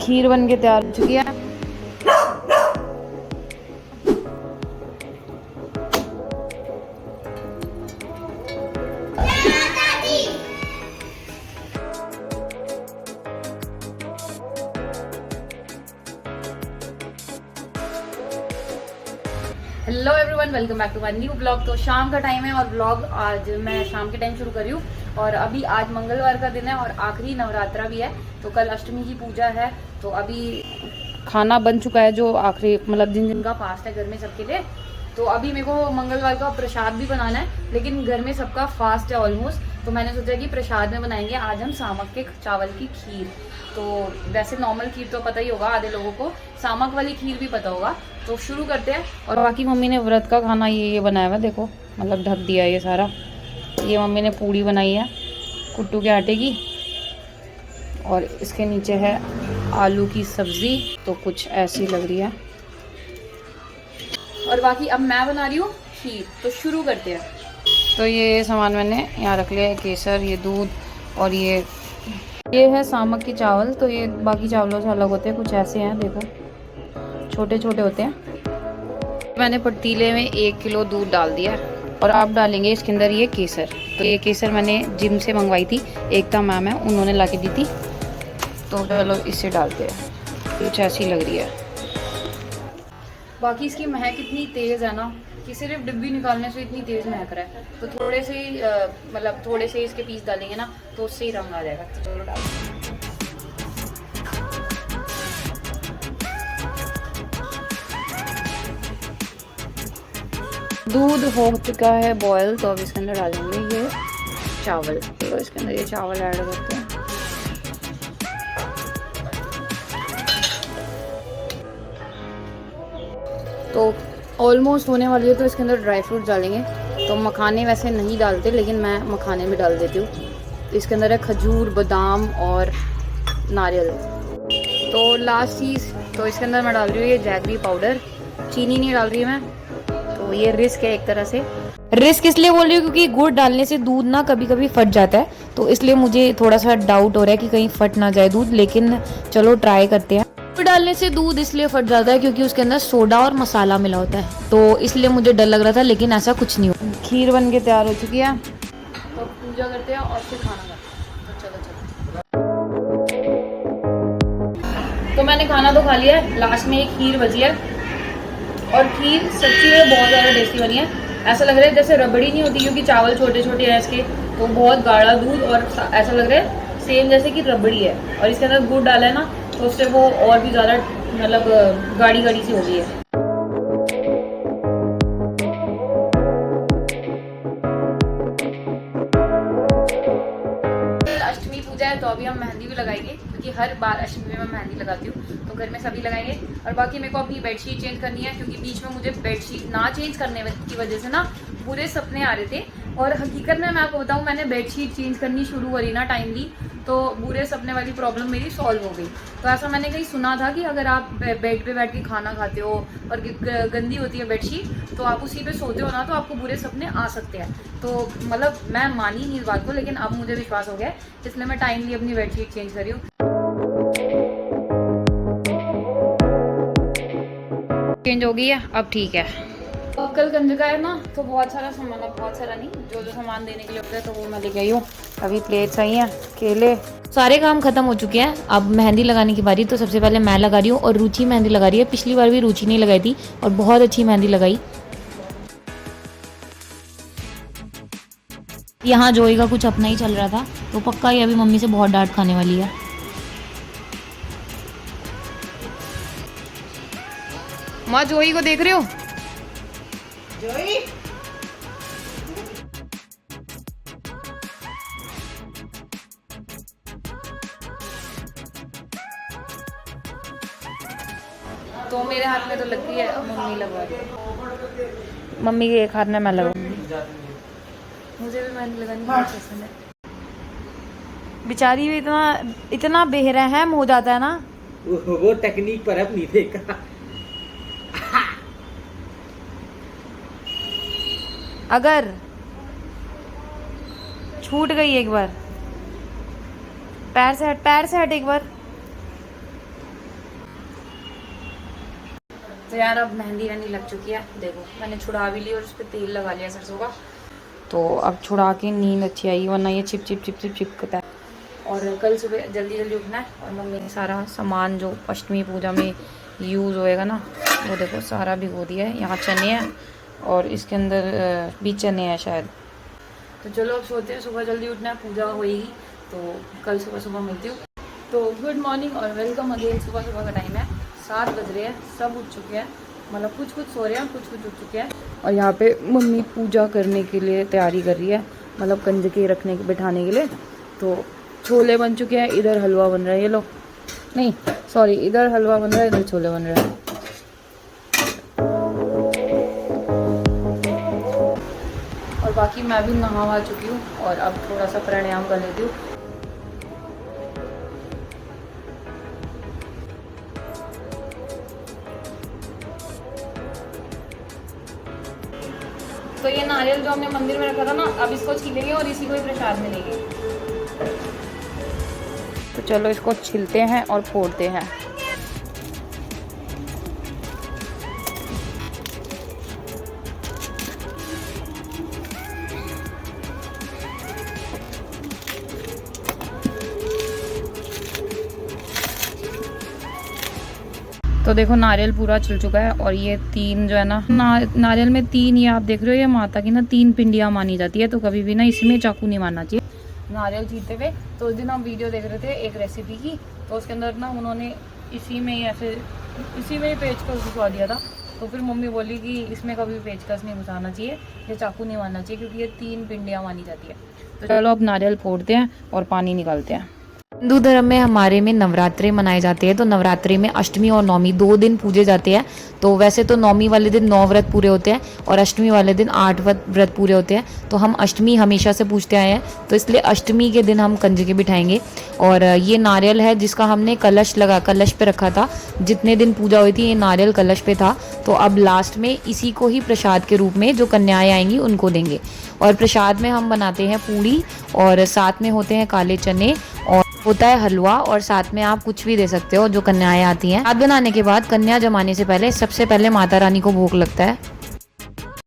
खीर बन के तैयार हो चुकी है। Hello everyone, welcome back to my new blog. तो शाम का टाइम है और ब्लॉग आज मैं शाम के टाइम शुरू कर रही हूँ। और अभी आज मंगलवार का दिन है और आखिरी नवरात्रा भी है, तो कल अष्टमी की पूजा है। तो अभी खाना बन चुका है, जो आखिरी मतलब जिनका फास्ट है घर में सबके लिए। तो अभी मेरे को मंगलवार का प्रसाद भी बनाना है, लेकिन घर में सबका फास्ट है ऑलमोस्ट। तो मैंने सोचा कि प्रसाद में बनाएंगे आज हम सामक के चावल की खीर। तो वैसे नॉर्मल खीर तो पता ही होगा आधे लोगों को, सामक वाली खीर भी पता होगा। तो शुरू करते हैं। और बाकी मम्मी ने व्रत का खाना ये बनाया हुआ, देखो मतलब ढक दिया ये सारा। ये मम्मी ने पूड़ी बनाई है कुट्टू के आटे की, और इसके नीचे है आलू की सब्ज़ी। तो कुछ ऐसी लग रही है। और बाकी अब मैं बना रही हूँ खीर, तो शुरू करते हैं। तो ये सामान मैंने यहाँ रख लिया है, केसर, ये दूध, और ये है सामक के चावल। तो ये बाकी चावलों से अलग होते हैं, कुछ ऐसे हैं, देखो छोटे छोटे होते हैं। मैंने पतीले में 1 किलो दूध डाल दिया और आप डालेंगे इसके अंदर ये केसर। तो ये केसर मैंने जिम से मंगवाई थी, एकता मैम है उन्होंने ला के दी थी। तो चलो इसे डालते हैं, कुछ ऐसी लग रही है। बाकी इसकी महक इतनी तेज़ है ना कि सिर्फ डिब्बी निकालने से इतनी तेज़ महक रहा है। तो थोड़े से ही मतलब थोड़े से इसके पीस डालेंगे ना तो उससे ही रंग आ जाएगा। तो चलो डाल। दूध हो चुका है बॉयल, तो अब इसके अंदर डालेंगे ये चावल। तो इसके अंदर ये चावल ऐड करते हैं। तो ऑलमोस्ट होने वाली है, तो इसके अंदर ड्राई फ्रूट डालेंगे। तो मखाने वैसे नहीं डालते, लेकिन मैं मखाने में डाल देती हूँ। तो इसके अंदर है खजूर, बादाम और नारियल। तो लास्ट चीज़, तो इसके अंदर मैं डाल रही हूँ ये जैगरी पाउडर। चीनी नहीं डाल रही मैं, तो ये रिस्क है एक तरह से। रिस्क इसलिए बोल रही हूँ क्योंकि गुड़ डालने से दूध ना कभी कभी फट जाता है, तो इसलिए मुझे थोड़ा सा डाउट हो रहा है कि कहीं फट ना जाए दूध। लेकिन चलो ट्राई करते हैं। गुड़ डालने से दूध इसलिए फट जाता है क्योंकि उसके अंदर सोडा और मसाला मिला होता है, तो इसलिए मुझे डर लग रहा था, लेकिन ऐसा कुछ नहीं हुआ। खीर बन के तैयार हो चुकी है, तो पूजा करते हैं और फिर खाना खाते हैं। तो चलो। तो मैंने खाना तो खा लिया है, लास्ट में एक खीर बची है। और खीर सच्ची में बहुत ज़्यादा टेस्टी बनी है। ऐसा लग रहा है जैसे रबड़ी नहीं होती, क्योंकि चावल छोटे छोटे हैं इसके, तो बहुत गाढ़ा दूध, और ऐसा लग रहा है सेम जैसे कि रबड़ी है। और इसके अंदर गुड़ डाला है ना, तो उससे वो और भी ज़्यादा मतलब गाढ़ी गाढ़ी सी हो गई है। अष्टमी पूजा है, तो अभी हम मेहंदी भी लगाएंगे, क्योंकि हर बार अष्टमी में मैं मेहंदी लगाती हूँ। तो घर में सभी लगाएंगे। और बाकी मेरे को अपनी बेडशीट चेंज करनी है, क्योंकि बीच में मुझे बेडशीट ना चेंज करने की वजह से ना बुरे सपने आ रहे थे। और हकीकत में मैं आपको बताऊँ, मैंने बेडशीट चेंज करनी शुरू करी ना टाइमली, तो बुरे सपने वाली प्रॉब्लम मेरी सॉल्व हो गई। तो ऐसा मैंने कहीं सुना था कि अगर आप बेड पे बैठ के खाना खाते हो और गंदी होती है बेडशीट, तो आप उसी पे सोते हो ना, तो आपको बुरे सपने आ सकते हैं। तो मतलब मैं मानी नहीं इस बात को, लेकिन अब मुझे विश्वास हो गया, इसलिए मैं टाइमली अपनी बेडशीट चेंज करी हूँ। चेंज हो गई है, अब ठीक है। तो कल कंजका है ना, तो बहुत सारा सामान, बहुत सारा नहीं, जो जो सामान देने के लिए होता है तो वो मैं लेके आई हूँ। अभी प्लेट्स आई हैं, केले, सारे काम खत्म हो चुके हैं। अब मेहंदी लगाने की बारी। तो सबसे पहले मैं लगा रही हूँ और रुचि मेहंदी लगा रही है। पिछली बार भी रुचि नहीं लगाई थी और बहुत अच्छी मेहंदी लगाई। यहाँ जोई का कुछ अपना ही चल रहा था, तो पक्का ही अभी मम्मी से बहुत डांट खाने वाली है। माँ जोई को देख रहे हो? जोई तो मेरे हाथ में तो लगती है, मम्मी लगवा रही। मम्मी के एक हाथ में मैं लगाऊंगी। मुझे भी मेहंदी लगानी बहुत पसंद है। बेचारी भी इतना बेरहम हो जाता है ना, वो टेक्निक पर अपनी देखा। अगर छूट गई एक बार, पैर से हट एक बार, तो यार अब मेहंदी वहंदी लग चुकी है, देखो मैंने छुड़ा भी ली और उस पर तेल लगा लिया सरसों का। तो अब छुड़ा के नींद अच्छी आई, वरना ये चिप चिप चिप चिप चिपकता है। और कल सुबह जल्दी जल्दी उठना है और मम्मी ने सारा सामान जो अष्टमी पूजा में यूज़ होएगा ना, वो देखो सारा भिगो दिया है। यहाँ चने हैं और इसके अंदर भी चने हैं शायद। तो चलो अब सोते हैं, सुबह जल्दी उठना है, पूजा होएगी तो कल सुबह सुबह मिलती हूँ। तो गुड मॉर्निंग और वेलकम अगेन। सुबह सुबह का टाइम है, 7 बज रहे हैं, सब उठ चुके हैं, मतलब कुछ कुछ सो रहे हैं, कुछ कुछ उठ चुके हैं। और यहाँ पे मम्मी पूजा करने के लिए तैयारी कर रही है, मतलब कंजके रखने के बिठाने के लिए। तो छोले बन चुके हैं, इधर हलवा बन रहा है, ये लो, नहीं सॉरी, इधर हलवा बन रहा है, इधर छोले बन रहे हैं। और बाकी मैं भी नहा चुकी हूँ और अब थोड़ा सा प्राणायाम कर लेती हूँ। तो ये नारियल जो हमने मंदिर में रखा था ना, अब इसको छीलेंगे और इसी को ही प्रसाद में लेंगे। तो चलो इसको छीलते हैं और फोड़ते हैं। तो देखो नारियल पूरा छिल चुका है और ये 3 जो है ना, नारियल में 3, ये आप देख रहे हो, ये माता की ना 3 पिंडियाँ मानी जाती है। तो कभी भी ना इसमें चाकू नहीं मारना चाहिए नारियल छीलते हुए। तो उस दिन हम वीडियो देख रहे थे एक रेसिपी की, तो उसके अंदर ना उन्होंने इसी में ही ऐसे इसी में ही पेचकस घुसा दिया था। तो फिर मम्मी बोली कि इसमें कभी पेचकस नहीं घुसाना चाहिए, ये चाकू नहीं मारना चाहिए, क्योंकि ये 3 पिंडियाँ मानी जाती है। तो चलो अब नारियल फोड़ते हैं और पानी निकालते हैं। हिंदू धर्म में हमारे में नवरात्रे मनाए जाते हैं। तो नवरात्रि में अष्टमी और नवमी 2 दिन पूजे जाते हैं। तो वैसे तो नवमी वाले दिन 9 व्रत पूरे होते हैं और अष्टमी वाले दिन 8 व्रत पूरे होते हैं। तो हम अष्टमी हमेशा से पूछते आए हैं, तो इसलिए अष्टमी के दिन हम कंजके बिठाएंगे। और ये नारियल है जिसका हमने कलश पे रखा था। जितने दिन पूजा हुई थी ये नारियल कलश पे था। तो अब लास्ट में इसी को ही प्रसाद के रूप में जो कन्याएं आएंगी उनको देंगे। और प्रसाद में हम बनाते हैं पूड़ी और साथ में होते हैं काले चने और होता है हलवा, और साथ में आप कुछ भी दे सकते हो जो कन्याएं आती हैं। हाथ बनाने के बाद कन्या जमाने से पहले सबसे पहले माता रानी को भोग लगता है।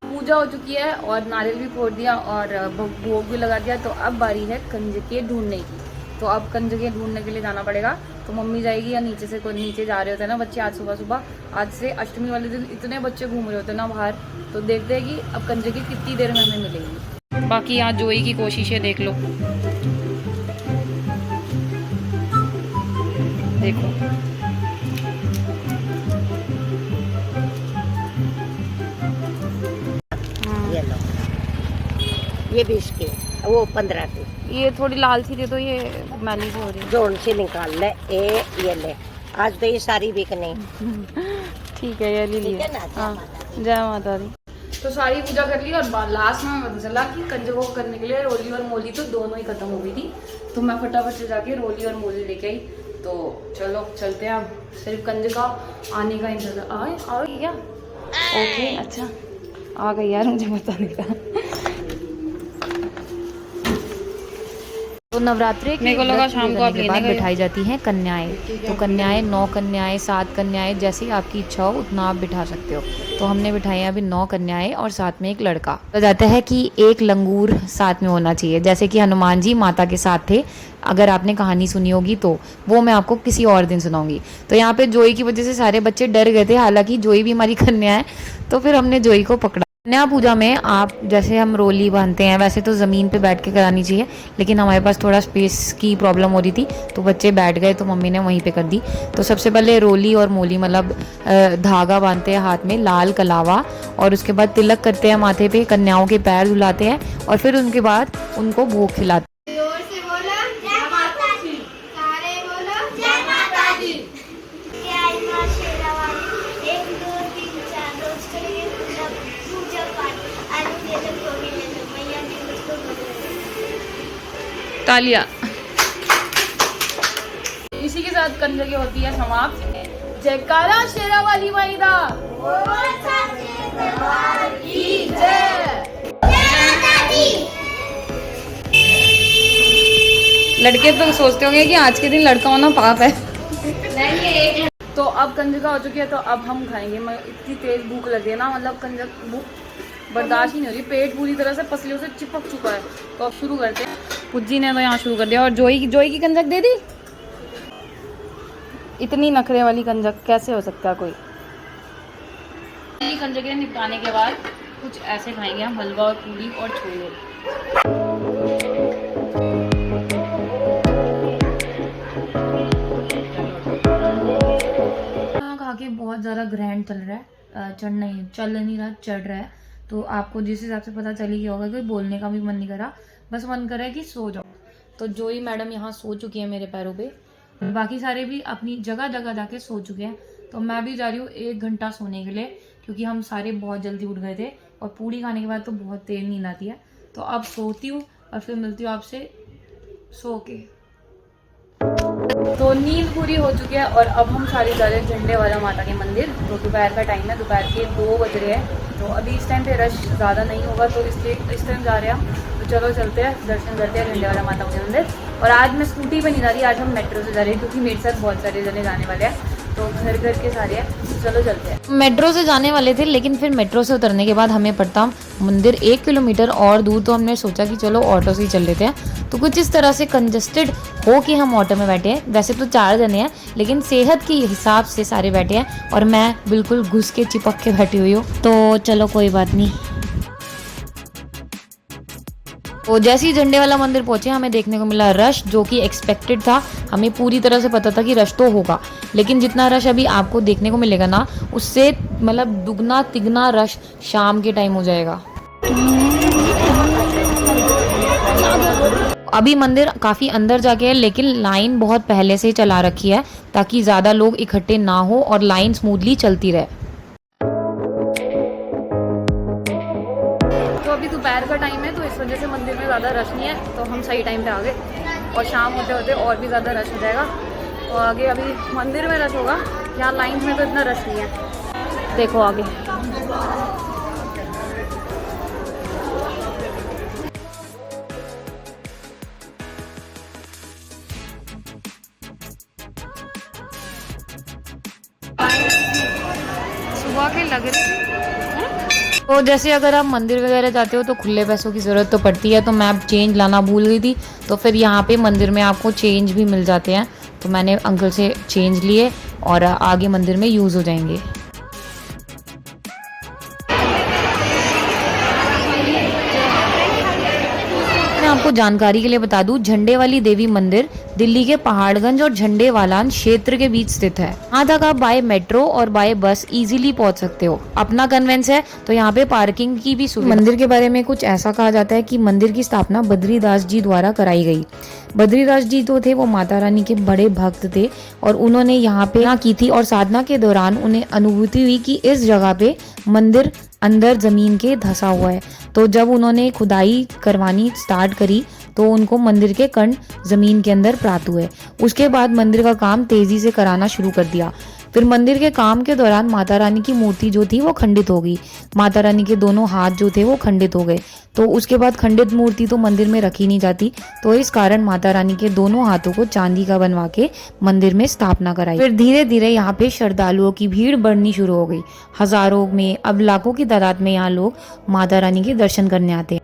पूजा हो चुकी है और नारियल भी फोड़ दिया और भोग भी लगा दिया। तो अब बारी है कंजके ढूंढने की। तो अब कंजके ढूंढने के लिए जाना पड़ेगा। तो मम्मी जाएगी या नीचे से कोई नीचे जा रहे होते हैं ना बच्चे आज सुबह सुबह। आज से अष्टमी वाले दिन इतने बच्चे घूम रहे होते हैं ना बाहर। तो देखते हैं कि अब कंजके कितनी देर में हमें मिलेगी। बाकी यहाँ जोई की कोशिशें देख लो, देखो ये लो, ये 20 के, वो 15 के। ये थोड़ी लाल सी दे दो, ये मैली सी हो रही है। जोड़ से निकाल ले, ये ले। आज तो ये सारी बिकने। ठीक है, ये ले ठीक लिया। है ना? हाँ, जय माता दी। तो सारी पूजा कर ली और लास्ट में पता चला कि कंजकों को करने के लिए रोली और मोली तो दोनों ही खत्म हो गई थी। तो मैं फटाफट से जाके रोली और मोली लेके आई। तो चलो चलते हैं, अब सिर्फ कंजका आने का इंतजार। आ गई क्या? ओके, अच्छा आ गई यार, मुझे पता नहीं था। तो नवरात्रि के शाम को के बाद बिठाई जाती हैं कन्याएं। तो कन्याएं 9 कन्याएं, 7 कन्याएं, जैसी आपकी इच्छा हो उतना आप बिठा सकते हो। तो हमने बिठाई है अभी 9 कन्याएं और साथ में एक लड़का। तो जाता है कि एक लंगूर साथ में होना चाहिए, जैसे कि हनुमान जी माता के साथ थे। अगर आपने कहानी सुनी होगी तो वो मैं आपको किसी और दिन सुनाऊंगी। तो यहाँ पे जोई की वजह से सारे बच्चे डर गए थे, हालांकि जोई भी हमारी कन्या है। तो फिर हमने जोई को पकड़ा। कन्या पूजा में आप जैसे हम रोली बांधते हैं वैसे तो ज़मीन पे बैठ के करानी चाहिए, लेकिन हमारे पास थोड़ा स्पेस की प्रॉब्लम हो रही थी तो बच्चे बैठ गए, तो मम्मी ने वहीं पे कर दी। तो सबसे पहले रोली और मोली मतलब धागा बांधते हैं हाथ में, लाल कलावा, और उसके बाद तिलक करते हैं माथे पे, कन्याओं के पैर धुलाते हैं और फिर उनके बाद उनको भोग खिलाते हैं। तालिया। इसी के साथ कंजके होती है समाप्त। जयकारा शेरा वाली माई दा। लड़के तो सोचते होंगे कि आज के दिन लड़का होना पाप है। तो अब कंजका हो चुकी है, तो अब हम खाएंगे। मैं इतनी तेज भूख लगी है ना, मतलब कंजक भूख बर्दाश्त ही नहीं हो रही, पेट पूरी तरह से पसलियों से चिपक चुका है। तो अब शुरू करते हैं। पुज्जी ने तो यहाँ शुरू कर दिया, और जोई की कंजक दे दी। इतनी नखरे वाली कंजक कैसे हो सकता है कोई। कंजकें निपटाने के बाद कुछ ऐसे खाएंगे हम, हलवा और पूरी और छोले। खा के बहुत ज़्यादा ग्रैंड चल रहा है, चल नहीं रहा, चढ़ रहा है। तो आपको जिस हिसाब से पता चली गया होगा कि बोलने का भी मन नहीं करा, बस मन कर रहा है कि सो जाओ। तो जोई मैडम यहाँ सो चुकी है मेरे पैरों पे, बाकी सारे भी अपनी जगह जगह जाके सो चुके हैं। तो मैं भी जा रही हूँ 1 घंटा सोने के लिए, क्योंकि हम सारे बहुत जल्दी उठ गए थे और पूड़ी खाने के बाद तो बहुत तेज नींद आती है। तो अब सोती हूँ और फिर मिलती हूँ आपसे सो के। तो नींद पूरी हो चुकी है और अब हम सारे जा रहे हैं झंडे वाला माता के मंदिर। तो दोपहर का टाइम है, दोपहर के 2 बज रहे हैं। तो अभी इस टाइम पे रश ज़्यादा नहीं होगा, तो इसलिए इस टाइम जा रहे हैं हम। तो चलो चलते हैं, दर्शन करते हैं झंडे वाला माता के मंदिर। और आज मैं स्कूटी पे नहीं जा रही, आज हम मेट्रो से जा रहे हैं, क्योंकि मेरे साथ बहुत सारे जने जाने वाले हैं। तो घर के सारे हैं, चलो चलते हैं। मेट्रो से जाने वाले थे, लेकिन फिर मेट्रो से उतरने के बाद हमें पड़ता मंदिर 1 किलोमीटर और दूर। तो हमने सोचा कि चलो ऑटो से ही चल लेते हैं। तो कुछ इस तरह से कंजस्टेड हो कि हम ऑटो में बैठे हैं। वैसे तो 4 जने हैं, लेकिन सेहत के हिसाब से सारे बैठे हैं और मैं बिल्कुल घुस के चिपक के बैठी हुई हूँ। तो चलो कोई बात नहीं। तो जैसे ही झंडे वाला मंदिर पहुंचे, हमें देखने को मिला रश, जो कि एक्सपेक्टेड था। हमें पूरी तरह से पता था कि रश तो होगा, लेकिन जितना रश अभी आपको देखने को मिलेगा ना, उससे मतलब दुगना तिगना रश शाम के टाइम हो जाएगा। अभी मंदिर काफ़ी अंदर जाके है, लेकिन लाइन बहुत पहले से ही चला रखी है, ताकि ज़्यादा लोग इकट्ठे ना हो और लाइन स्मूथली चलती रहे। तो अभी दोपहर का टाइम है, तो इस वजह से मंदिर में ज़्यादा रश नहीं है। तो हम सही टाइम पे आ गए, और शाम होते होते और भी ज़्यादा रश हो जाएगा। तो आगे अभी मंदिर में रश होगा, यहाँ लाइन में तो इतना रश नहीं है। देखो आगे। सुबह के लग रहे। तो जैसे अगर आप मंदिर वगैरह जाते हो तो खुले पैसों की ज़रूरत तो पड़ती है। तो मैं अब चेंज लाना भूल गई थी, तो फिर यहाँ पे मंदिर में आपको चेंज भी मिल जाते हैं। तो मैंने अंकल से चेंज लिए और आगे मंदिर में यूज़ हो जाएंगे। मैं आपको जानकारी के लिए बता दूं, झंडे वाली देवी मंदिर दिल्ली के पहाड़गंज और झंडे वालान क्षेत्र के बीच स्थित है। यहाँ तक आप बाय मेट्रो और बाय बस इजीली पहुँच सकते हो। अपना कन्वेंस है, तो यहाँ पे पार्किंग की भी सुविधा। मंदिर के बारे में कुछ ऐसा कहा जाता है कि मंदिर की स्थापना बद्रीदास जी द्वारा कराई गई। बद्रीदास जी तो थे वो माता रानी के बड़े भक्त थे, और उन्होंने यहाँ पे की थी, और साधना के दौरान उन्हें अनुभूति हुई कि इस जगह पे मंदिर अंदर जमीन के धंसा हुआ है। तो जब उन्होंने खुदाई करवानी स्टार्ट करी, तो उनको मंदिर के कण जमीन के अंदर प्राप्त हुए। उसके बाद मंदिर का काम तेजी से कराना शुरू कर दिया। फिर मंदिर के काम के दौरान माता रानी की मूर्ति जो थी वो खंडित हो गई। माता रानी के दोनों हाथ जो थे वो खंडित हो गए। तो उसके बाद खंडित मूर्ति तो मंदिर में रखी नहीं जाती, तो इस कारण माता रानी के दोनों हाथों को चांदी का बनवा के मंदिर में स्थापना कराई। फिर धीरे धीरे यहाँ पे श्रद्धालुओं की भीड़ बढ़नी शुरू हो गई। हजारों में, अब लाखों की तादाद में यहाँ लोग माता रानी के दर्शन करने आते हैं।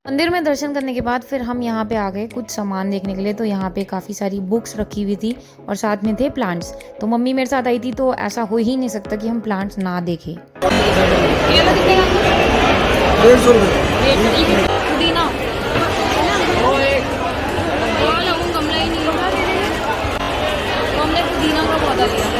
मंदिर में दर्शन करने के बाद फिर हम यहाँ पे आ गए कुछ सामान देखने के लिए। तो यहाँ पे काफ़ी सारी बुक्स रखी हुई थी और साथ में थे प्लांट्स। तो मम्मी मेरे साथ आई थी, तो ऐसा हो ही नहीं सकता कि हम प्लांट्स ना देखें। पुदीना गमला ही नहीं, तो हमने पुदीना का पौधा लिया।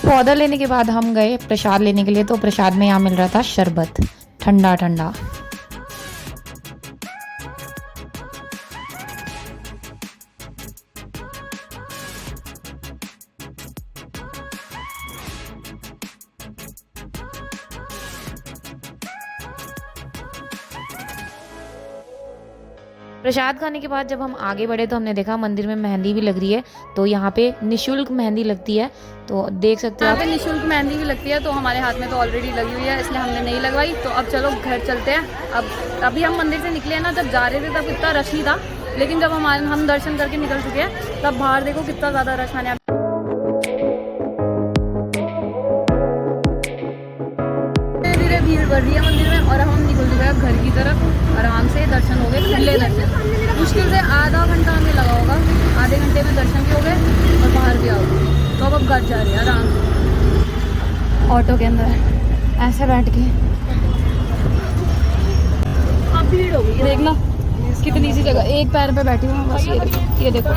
पौधा लेने के बाद हम गए प्रसाद लेने के लिए। तो प्रसाद में यहाँ मिल रहा था शरबत, ठंडा ठंडा। प्रसाद खाने के बाद जब हम आगे बढ़े तो हमने देखा मंदिर में मेहंदी भी लग रही है। तो यहाँ पे निशुल्क मेहंदी लगती है, तो देख सकते हो आप। निशुल्क मेहंदी भी लगती है, तो हमारे हाथ में तो ऑलरेडी लगी हुई है, इसलिए हमने नहीं लगवाई। तो अब चलो घर चलते हैं। अब अभी हम मंदिर से निकले हैं ना, जब जा रहे थे तब इतना रश नहीं था, लेकिन जब हम दर्शन करके निकल चुके हैं तब बाहर देखो कितना ज़्यादा रश मैंने धीरे भीड़ बढ़ रही है मंदिर में। और हम निकल चुके हैं घर की तरफ, आराम से दर्शन हो गए, खुले दर्शन। मुश्किल से आधा घंटा हमें लगा होगा, आधे घंटे में दर्शन भी हो गए और बाहर भी आ गए। तो अब घर जा रहे हैं आराम से, ऑटो के अंदर ऐसे बैठ के। अब भीड़ हो गई, देखना कितनी सी जगह, एक पैर पे बैठी हूँ बस। ये देखो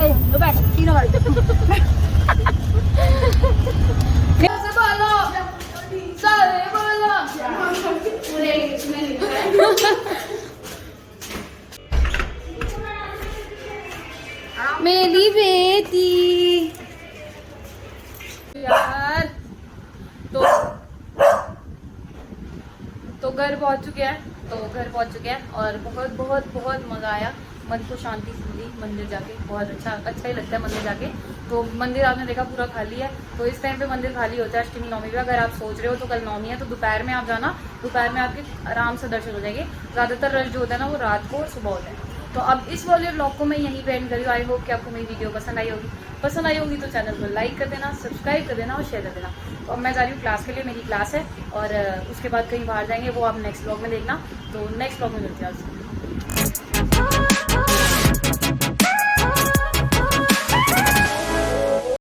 मेरी बेटी यार। तो घर पहुंच चुके हैं, और बहुत बहुत बहुत मज़ा आया। मन को शांति से मिली मंदिर जाके, बहुत अच्छा ही लगता है मंदिर जाके। तो मंदिर आपने देखा पूरा खाली है, तो इस टाइम पे मंदिर खाली होता है अष्टमी नवमी पे। अगर आप सोच रहे हो तो कल नवमी है, तो दोपहर में आप जाना, दोपहर में आपके आराम से दर्शन हो जाएंगे। ज़्यादातर रश जो होता है ना वो रात को और सुबह होता है। तो अब इस वाले व्लॉग को मैं यहीं पे एंड करी। आई होप कि आपको मेरी वीडियो पसंद आई होगी तो चैनल को लाइक कर देना, सब्सक्राइब कर देना और शेयर कर देना। तो अब मैं जा रही हूँ क्लास के लिए, मेरी क्लास है, और उसके बाद कहीं बाहर जाएंगे, वो आप नेक्स्ट व्लॉग में देखना। तो नेक्स्ट व्लॉग में मिलते हैं आपसे।